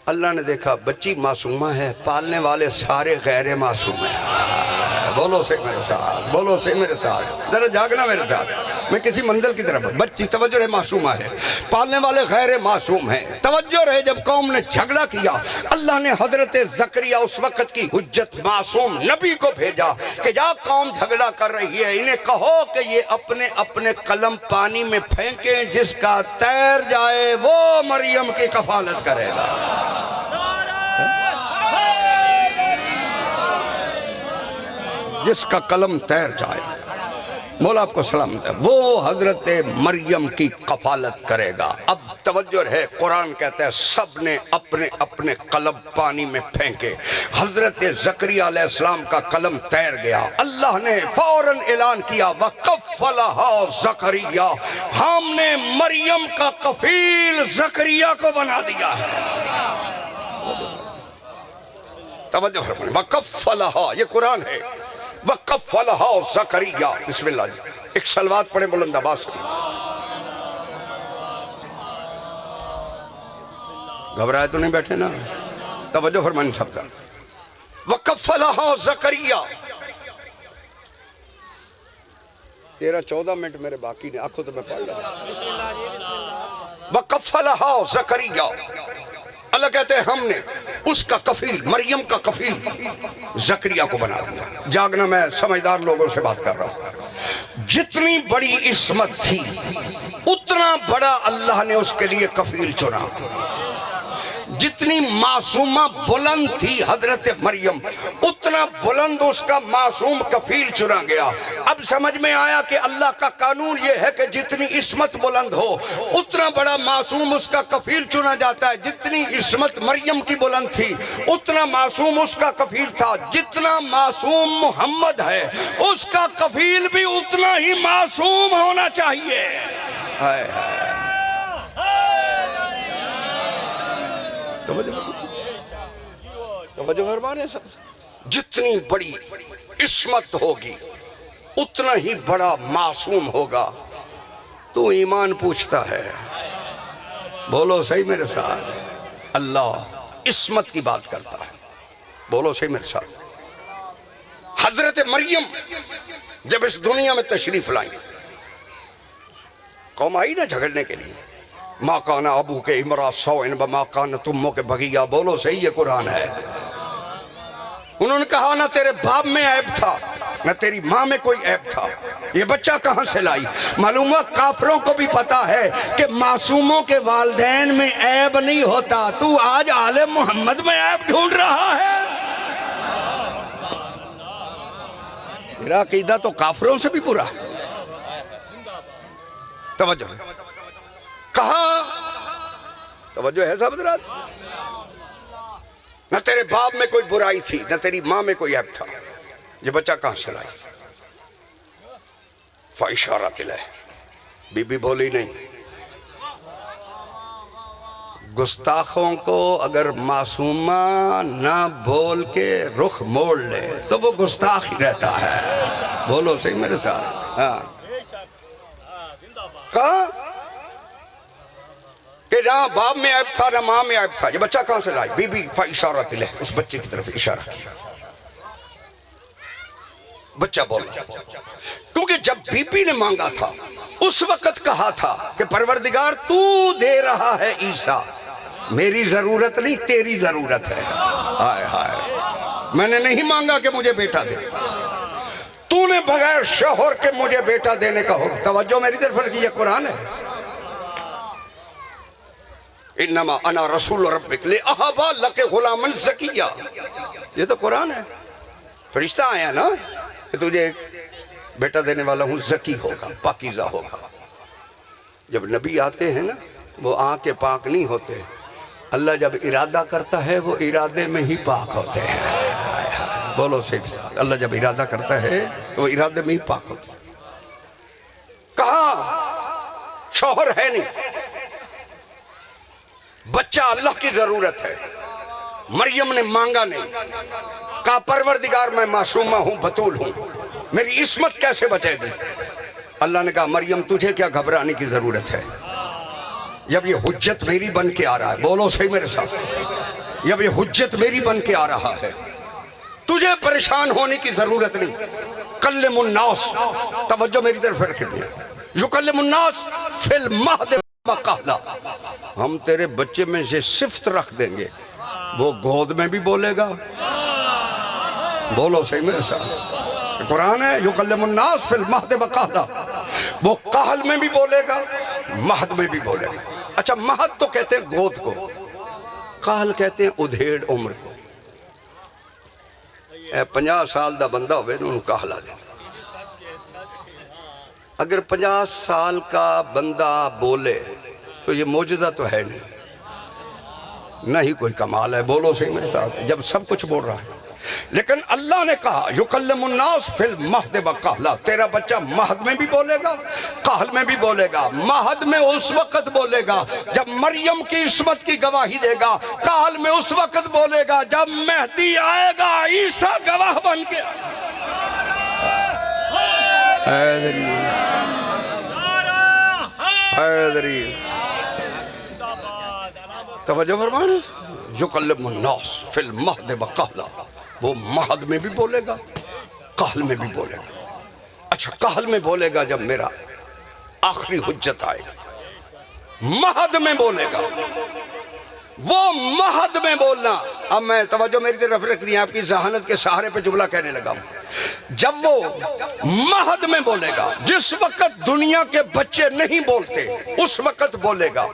اللہ نے دیکھا بچی معصومہ ہے، پالنے والے سارے غیر معصوم ہیں۔ بولو سے میرے ساتھ، بولو سے میرے ساتھ، ذرا جاگنا میرے ساتھ، میں کسی منزل کی طرف، بچی توجہ رہے معصومہ ہے، پالنے والے غیر معصوم ہیں۔ توجہ رہے، جب قوم نے جھگڑا کیا، اللہ نے حضرت زکریا اس وقت کی حجت معصوم نبی کو بھیجا کہ جا قوم جھگڑا کر رہی ہے، انہیں کہو کہ یہ اپنے اپنے قلم پانی میں پھینکیں، جس کا تیر جائے وہ مریم کی کفالت کرے گا۔ جس کا قلم تیر جائے، مولا آپ کو سلام دے، وہ حضرت مریم کی کفالت کرے گا۔ اب توجہ ہے، قرآن کہتا ہے سب نے اپنے اپنے قلم پانی میں پھینکے، حضرت زکریا علیہ السلام کا قلم تیر گیا، اللہ نے فوراً اعلان کیا وَكَفَّلَهَا زکریا، ہم نے مریم کا کفیل زکریا کو بنا دیا ہے۔ توجہ فرمائیں، وَكَفَّلَهَا، یہ قرآن ہے، وَكَفَّلَهَا زکریا۔ بسم اللہ جی، ایک صلوات پڑھیں بلند آواز سے، گھبرائے تو نہیں بیٹھے نا، توجہ فرمائیں سب کا۔ وَكَفَّلَهَا زکریا، 13-14 منٹ میرے باقی نے، آنکھوں تو میں پڑھ رہا ہوں۔ وَكَفَّلَهَا زکریا، اللہ کہتے ہیں ہم نے اس کا کفیل، مریم کا کفیل زکریا کو بنا دیا۔ جاگنا، میں سمجھدار لوگوں سے بات کر رہا ہوں، جتنی بڑی عصمت تھی اتنا بڑا اللہ نے اس کے لیے کفیل چنا، جتنی معصومہ بلند تھی حضرت مریم اتنا بلند اس کا معصوم کفیل چنا گیا۔ اب سمجھ میں آیا کہ اللہ کا قانون یہ ہے کہ جتنی عصمت بلند ہو اتنا بڑا معصوم اس کا کفیل چنا جاتا ہے۔ جتنی عصمت مریم کی بلند تھی اتنا معصوم اس کا کفیل تھا، جتنا معصوم محمد ہے اس کا کفیل بھی اتنا ہی معصوم ہونا چاہیے۔ توجہ فرمانے، جتنی بڑی عصمت ہوگی اتنا ہی بڑا معصوم ہوگا۔ تو ایمان پوچھتا ہے، بولو صحیح میرے ساتھ، اللہ عصمت کی بات کرتا ہے، بولو صحیح میرے ساتھ۔ حضرت مریم جب اس دنیا میں تشریف لائیں، قوم آئی نا جھگڑنے کے لیے، ماں کانا ابو کے امرا سوئن بما کانا تمو کے بغیہ، بولو صحیح، یہ قرآن ہے۔ انہوں نے کہا نہ تیرے باپ میں عیب تھا نہ تیری ماں میں کوئی عیب تھا، یہ بچہ کہاں سے لائی؟ معلوم ہے کافروں کو بھی پتا ہے کہ معصوموں کے والدین میں عیب نہیں ہوتا، تو آج آل محمد میں عیب ڈھونڈ رہا ہے۔ میرا عقیدہ تو کافروں سے بھی برا ہے۔ توجہ کہاں، توجہ ہے صاحب حضرات، نہ تیرے باپ میں کوئی برائی تھی نہ تیری ماں میں کوئی عیب تھا، یہ بچہ کہاں سے لائی؟ فاشارت الیہ، بی بی بولی نہیں۔ گستاخوں کو اگر معصومہ نہ بول کے رخ موڑ لے تو وہ گستاخ ہی رہتا ہے، بولو صحیح میرے ساتھ۔ ہاں کہاں کہ نہ باپ میں عیب تھا نہ ماں میں عیب تھا، یہ بچہ کہاں سے لائی؟ بی بی فاشارت الیہ، اس بچے کی طرف اشارہ کیا، بچہ بولا، کیونکہ جب بی بی نے مانگا تھا اس وقت کہا تھا کہ پروردگار تو دے رہا ہے عیسیٰ، میری ضرورت نہیں تیری ضرورت ہے۔ ہائے ہائے، میں نے نہیں مانگا کہ مجھے بیٹا دے، تو نے بغیر شوہر کے مجھے بیٹا دینے کا حکم۔ توجہ میری طرف رکھیے، یہ قرآن ہے۔ انما انا رسول ربک لأہب لک غلاما زکیا، یہ تو قرآن ہے۔ فرشتہ آیا نا کہ تجھے بیٹا دینے والا ہوں، زکی ہوگا، پاکیزہ ہوگا۔ جب نبی آتے ہیں نا وہ آنکھیں پاک نہیں ہوتے، اللہ جب ارادہ کرتا ہے وہ ارادے میں ہی پاک ہوتے ہیں۔ بولو صحیح ساتھ، اللہ جب ارادہ کرتا ہے تو وہ ارادے میں ہی پاک ہوتے ہیں۔ کہاں شوہر ہے نہیں، بچہ اللہ کی ضرورت ہے، مریم نے مانگا نہیں، کہا پروردگار میں معصومہ ہوں، بطول ہوں، میری عصمت کیسے بچے گی؟ اللہ نے کہا مریم تجھے کیا گھبرانے کی ضرورت ہے، جب یہ حجت میری بن کے آ رہا ہے، بولو صحیح میرے ساتھ، جب یہ حجت میری بن کے آ رہا ہے تجھے پریشان ہونے کی ضرورت نہیں۔ کلم الناس، توجہ میری طرف رکھیں، یکلم الناس فی المہد وکہلا، ہم تیرے بچے میں سے صفت رکھ دیں گے، وہ گود میں بھی بولے گا، بولو صحیح میرے ساتھ، قرآن ہے یکلم الناس فی المہد وکہلا، وہ کہل میں بھی بولے گا، مہد میں بھی بولے گا۔ اچھا مہد تو کہتے ہیں گود کو، کہل کہتے ہیں ادھیڑ عمر کو۔ 50 سال دا بندہ ہوئے انہوں کہلا دے، اگر 50 سال کا بندہ بولے تو یہ معجزہ تو ہے نہیں، نہ ہی کوئی کمال ہے، بولو صحیح میرے ساتھ، جب سب کچھ بول رہا ہے۔ لیکن اللہ نے کہا یکلم الناس فی المہد وکہلا، تیرا بچہ مہد میں بھی بولے گا، کہل میں بھی بولے گا۔ مہد میں اس وقت بولے گا جب مریم کی عصمت کی گواہی دے گا، کہل میں اس وقت بولے گا جب مہدی آئے گا، عیسیٰ گواہ بن کے۔ حیدری توجہ فرمانے، یکلم الناس فی المہد وکہلا، وہ مہد میں بھی بولے گا، کہل میں بھی بولے گا۔ اچھا کہل میں بولے گا جب میرا آخری حجت آئے گا، مہد میں بولے گا، وہ مہد میں بولنا۔ اب میں توجہ میری طرف رکھ رہی ہیں، آپ کی ذہانت کے سہارے پہ جملہ کہنے لگا ہوں، جب وہ مہد میں بولے گا، جس وقت دنیا کے بچے نہیں بولتے اس وقت بولے گا۔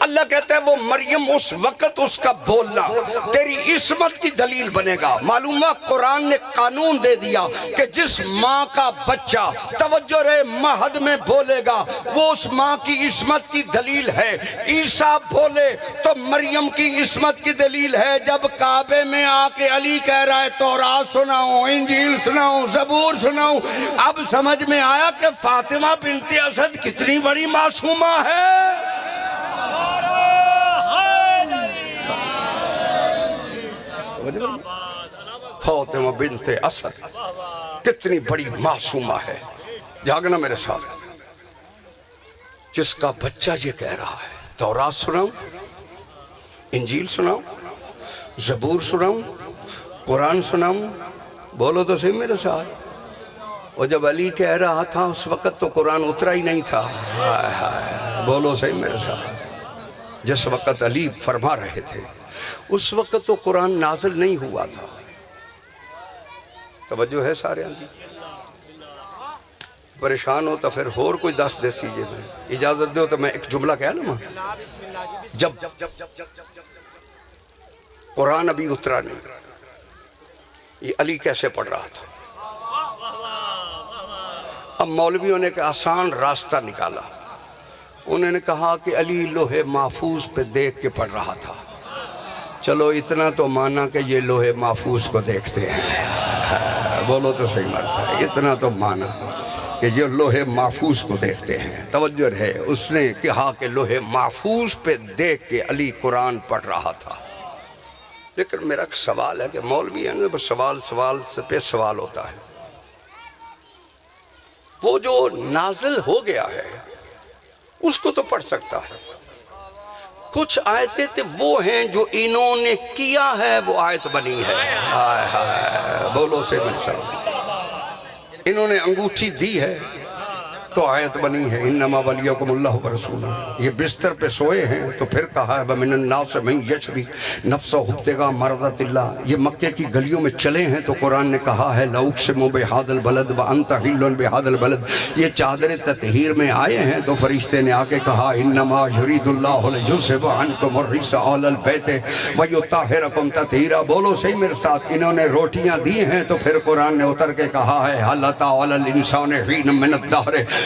اللہ کہتا ہے وہ مریم اس وقت اس کا بولنا تیری عصمت کی دلیل بنے گا۔ معلوم ہے قرآن نے قانون دے دیا کہ جس ماں کا بچہ توجہ رہے مہد میں بولے گا وہ اس ماں کی عصمت کی دلیل ہے۔ عیسیٰ بولے تو مریم کی عصمت کی دلیل ہے۔ جب کعبے میں آ کے علی کہہ رہا ہے تورات سناؤں، انجیل سناؤں، زبور سناؤں، اب سمجھ میں آیا کہ فاطمہ بنت اسد کتنی بڑی معصومہ ہے۔ فاطمہ بنت اسد کتنی بڑی معصومہ ہے۔ جاگنا میرے ساتھ، جس کا بچہ یہ کہہ رہا ہے تورات سناؤں، انجیل سناؤں، زبور سناؤں، قرآن سناؤں، بولو تو صحیح میرے ساتھ۔ اور جب علی کہہ رہا تھا اس وقت تو قرآن اترا ہی نہیں تھا، بولو صحیح میرے ساتھ۔ جس وقت علی فرما رہے تھے اس وقت تو قرآن نازل نہیں ہوا تھا۔ توجہ ہے سارے آنگی؟ پریشان ہو تو پھر اور کوئی دس دے سیجئے، میں اجازت دے ہو تو میں ایک جملہ کہہ لوں۔ جب قرآن ابھی اترا نہیں، یہ علی کیسے پڑھ رہا تھا؟ اب مولویوں نے کہ آسان راستہ نکالا، انہوں نے کہا کہ علی لوح محفوظ پہ دیکھ کے پڑھ رہا تھا۔ چلو اتنا تو مانا کہ یہ لوح محفوظ کو دیکھتے ہیں، بولو تو صحیح مرتا ہے، اتنا تو مانا کہ یہ لوح محفوظ کو دیکھتے ہیں۔ توجہ ہے، اس نے کہا کہ لوح محفوظ پہ دیکھ کے علی قرآن پڑھ رہا تھا۔ لیکن میرا ایک سوال ہے کہ مولوی ہیں بس سوال پہ سوال ہوتا ہے، وہ جو نازل ہو گیا ہے اس کو تو پڑھ سکتا ہے، کچھ آیتیں تھے وہ ہیں جو انہوں نے کیا ہے وہ آیت بنی ہے۔ بولو سے منشاء، انہوں نے انگوٹھی دی ہے تو آیت بنی ہے۔ انما ولیکم اللہ ورسولہ، یہ بستر پہ سوئے ہیں تو پھر کہا ہے وَمِنَ النَّاسِ مَن یشری نَفْسَهُ ابْتِغَاءَ مَرْضَاتِ اللَّهِ، یہ مکے کی گلیوں میں چلے ہیں تو قرآن نے کہا ہے لَأُقْسِمُ بِهَذَا الْبَلَدِ وَأَنْتَ حِلٌّ بِهَذَا الْبَلَدِ، یہ چادر تطہیر میں آئے ہیں تو فرشتے نے آ کے کہا انما یرید اللہ لیذھب عنکم الرجس اہل البیت ویطہرکم تطہیرا۔ بولو صحیح میرے ساتھ، انہوں نے روٹیاں دی ہیں تو پھر قرآن نے اتر کے کہا ہے هل أتى على الإنسان حين من الدهر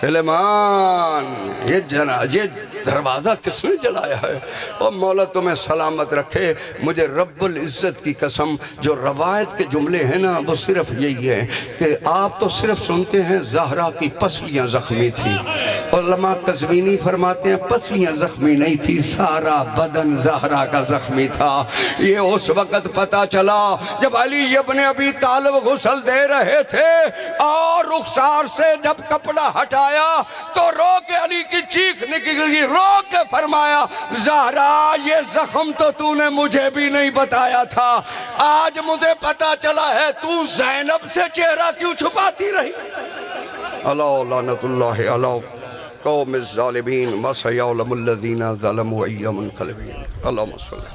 سلیمان یہ دروازہ کس نے جلایا ہے؟ اور مولا تمہیں سلامت رکھے. مجھے رب العزت کی قسم جو روایت کے جملے ہیں نا وہ صرف یہی ہے کہ آپ تو صرف سنتے ہیں زہرا کی پسلیاں زخمی تھی. علماء قزوینی فرماتے ہیں پسلیاں زخمی نہیں تھی، سارا بدن زہرا کا زخمی تھا. یہ اس وقت پتا چلا جب علی ابن ابی طالب غسل دے رہے تھے اور رخسار سے جب کپڑا ہٹایا تو رو کے علی کی چیخ نکل گئی، رو کے فرمایا زہرا یہ زخم تو نے مجھے بھی نہیں بتایا تھا، آج مجھے پتا چلا ہے تو زینب سے چہرہ کیوں چھپاتی رہی. اللہ لعنت اللہ علی قوم الظالمین وسیعلم الذین ظلموا ای منقلبین. اللہم صلی